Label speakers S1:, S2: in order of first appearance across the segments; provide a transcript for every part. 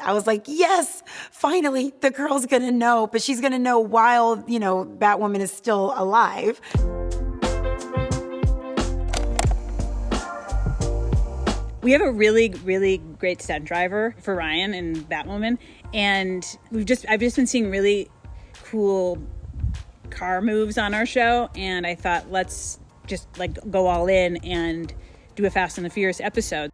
S1: I was like, yes, finally, the girl's gonna know, but she's gonna know while, Batwoman is still alive.
S2: We have a really, really great stunt driver for Ryan and Batwoman, and I've just been seeing really cool car moves on our show, and I thought let's just go all in and do a Fast and the Furious episode.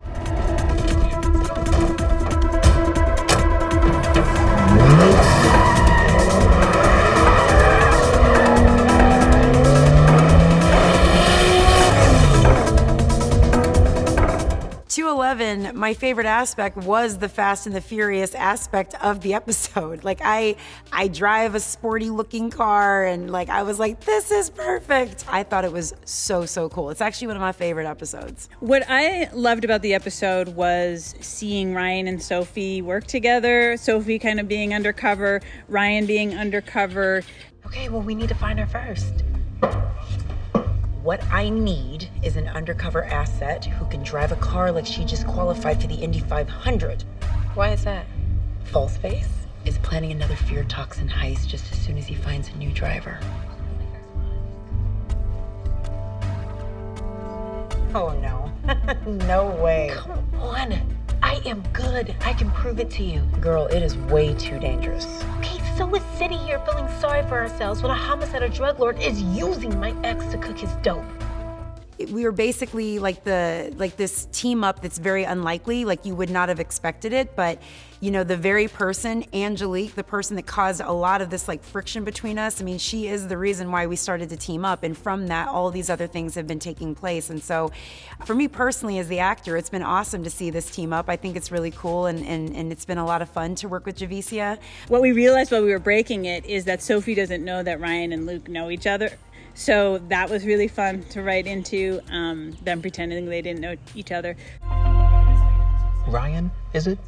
S1: 211, my favorite aspect was the Fast and the Furious aspect of the episode. I drive a sporty looking car, and I was like, this is perfect. I thought it was so cool. It's actually one of my favorite episodes.
S2: What I loved about the episode was seeing Ryan and Sophie work together. Sophie kind of being undercover, Ryan being undercover.
S3: Okay, well, we need to find her first. What I need is an undercover asset who can drive a car like she just qualified for the Indy 500. Why is that? Falseface is planning another fear toxin heist just as soon as he finds a new driver. Oh, no. No way. Come on. I am good. I can prove it to you. Girl, it is way too dangerous. Okay, so we're sitting here feeling sorry for ourselves when a homicidal drug lord is using my ex to cook his dope.
S1: We were basically this team up that's very unlikely, you would not have expected it, but the very person, Angelique, the person that caused a lot of this friction between us, she is the reason why we started to team up, and from that, all these other things have been taking place. And so for me personally as the actor, it's been awesome to see this team up. I think it's really cool, and it's been a lot of fun to work with Javicia.
S2: What we realized while we were breaking it is that Sophie doesn't know that Ryan and Luke know each other. So that was really fun to write into, them pretending they didn't know each other.
S4: Ryan, is it?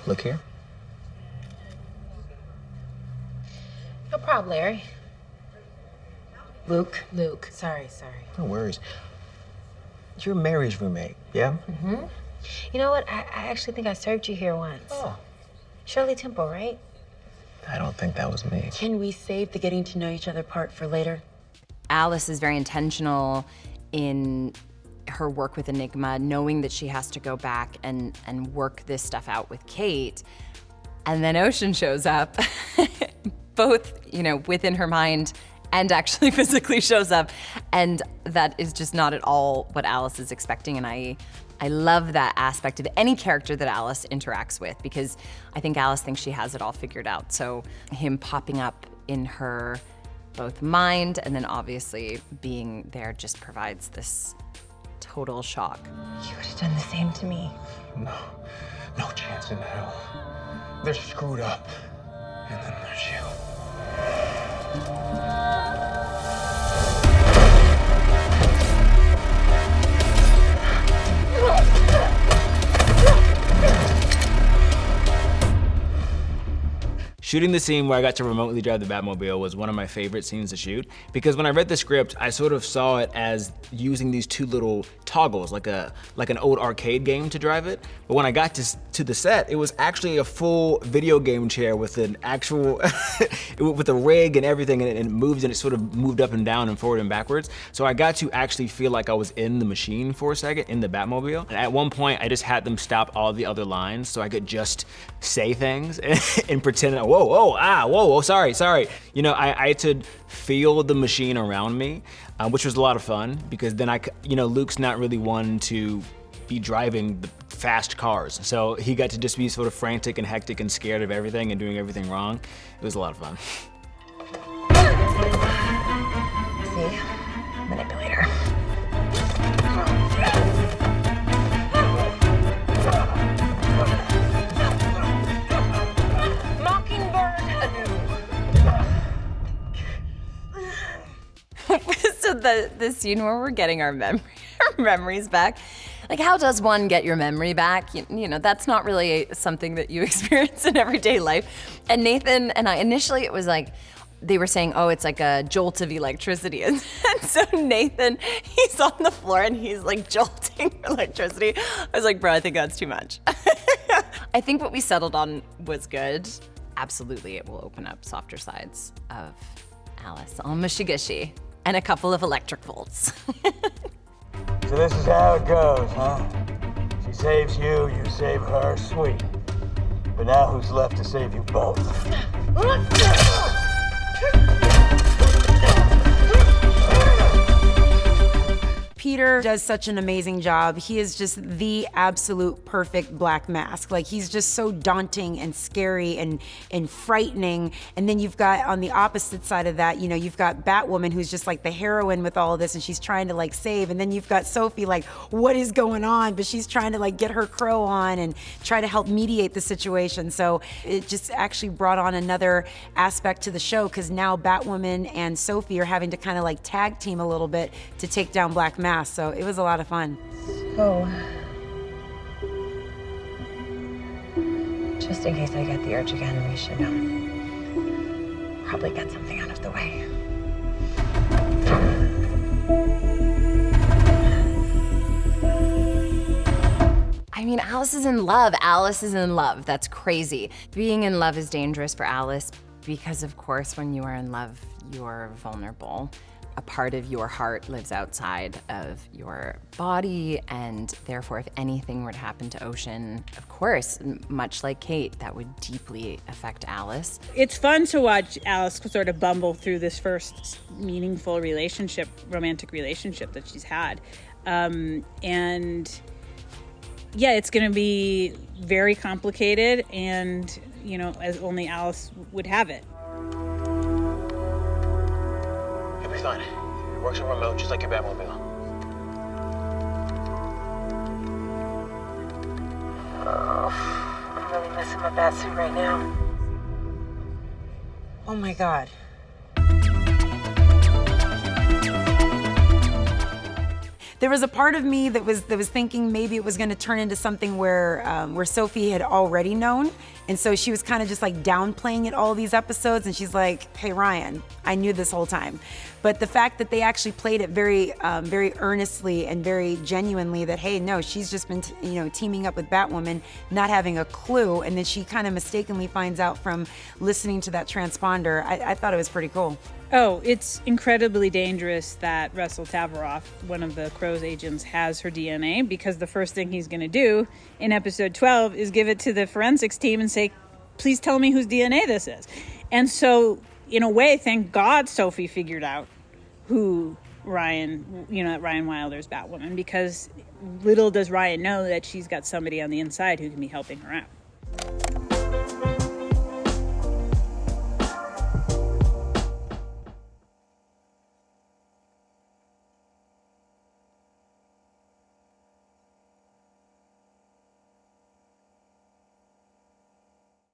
S4: Look here.
S3: No problem, Larry. Luke. Sorry.
S4: No worries. You're Mary's roommate, yeah?
S3: Mm-hmm. You know what? I actually think I served you here once.
S4: Oh.
S3: Shirley Temple, right?
S4: I don't think that was me.
S3: Can we save the getting to know each other part for later?
S5: Alice is very intentional in her work with Enigma, knowing that she has to go back and work this stuff out with Kate. And then Ocean shows up, both, within her mind and actually physically shows up. And that is just not at all what Alice is expecting. And I love that aspect of any character that Alice interacts with, because I think Alice thinks she has it all figured out. So him popping up in her both mind and then obviously being there just provides this total shock.
S3: You would have done the same to me.
S4: No chance in hell. They're screwed up. And then there's you.
S6: Shooting the scene where I got to remotely drive the Batmobile was one of my favorite scenes to shoot, because when I read the script, I sort of saw it as using these two little toggles, like an old arcade game to drive it. But when I got to the set, it was actually a full video game chair with an actual, with a rig and everything, and it moves, and it sort of moved up and down and forward and backwards. So I got to actually feel like I was in the machine for a second, in the Batmobile. And at one point, I just had them stop all the other lines so I could just say things and pretend, whoa, sorry. I had to feel the machine around me, which was a lot of fun, because then Luke's not really one to be driving the fast cars. So he got to just be sort of frantic and hectic and scared of everything and doing everything wrong. It was a lot of fun.
S3: See? Manipulator.
S5: So the scene where we're getting our memories back, how does one get your memory back? That's not really something that you experience in everyday life. And Nathan and I, initially it was they were saying, oh, it's like a jolt of electricity. And so Nathan, he's on the floor and he's like jolting electricity. I was like, bro, I think that's too much. I think what we settled on was good. Absolutely, it will open up softer sides of Alice, all mushy-gushy, and a couple of electric volts.
S7: So this is how it goes, huh? She saves you, you save her, sweet. But now who's left to save you both?
S1: Peter does such an amazing job. He is just the absolute perfect Black Mask. Like, he's just so daunting and scary and frightening. And then you've got, on the opposite side of that, you know, you've got Batwoman, who's just like the heroine with all of this, and she's trying to like save. And then you've got Sophie, like, what is going on? But she's trying to like get her crow on and try to help mediate the situation. So it just actually brought on another aspect to the show, because now Batwoman and Sophie are having to kind of like tag team a little bit to take down Black Mask. So it was a lot of fun.
S3: Oh. Just in case I get the urge again, we should probably get something out of the way.
S5: I mean, Alice is in love. Alice is in love. That's crazy. Being in love is dangerous for Alice because, of course, when you are in love, you're vulnerable. A part of your heart lives outside of your body, and therefore, if anything were to happen to Ocean, of course, much like Kate, that would deeply affect Alice.
S2: It's fun to watch Alice sort of bumble through this first meaningful relationship, romantic relationship that she's had. And yeah, it's going to be very complicated, and, you know, as only Alice would have it.
S4: You'll be fine. It works on remote, just like your Batmobile.
S3: Oh, I'm really missing my Batsuit right now.
S1: Oh my God. There was a part of me that was thinking maybe it was going to turn into something where Sophie had already known, and so she was kind of just like downplaying it all these episodes, and she's like, "Hey Ryan, I knew this whole time." But the fact that they actually played it very earnestly and very genuinely, that hey, no, she's just been teaming up with Batwoman, not having a clue, and then she kind of mistakenly finds out from listening to that transponder. I thought it was pretty cool.
S2: Oh, it's incredibly dangerous that Russell Tavaroff, one of the Crow's agents, has her DNA, because the first thing he's going to do in episode 12 is give it to the forensics team and say, please tell me whose DNA this is. And so, in a way, thank God Sophie figured out who Ryan Wilder's Batwoman, because little does Ryan know that she's got somebody on the inside who can be helping her out.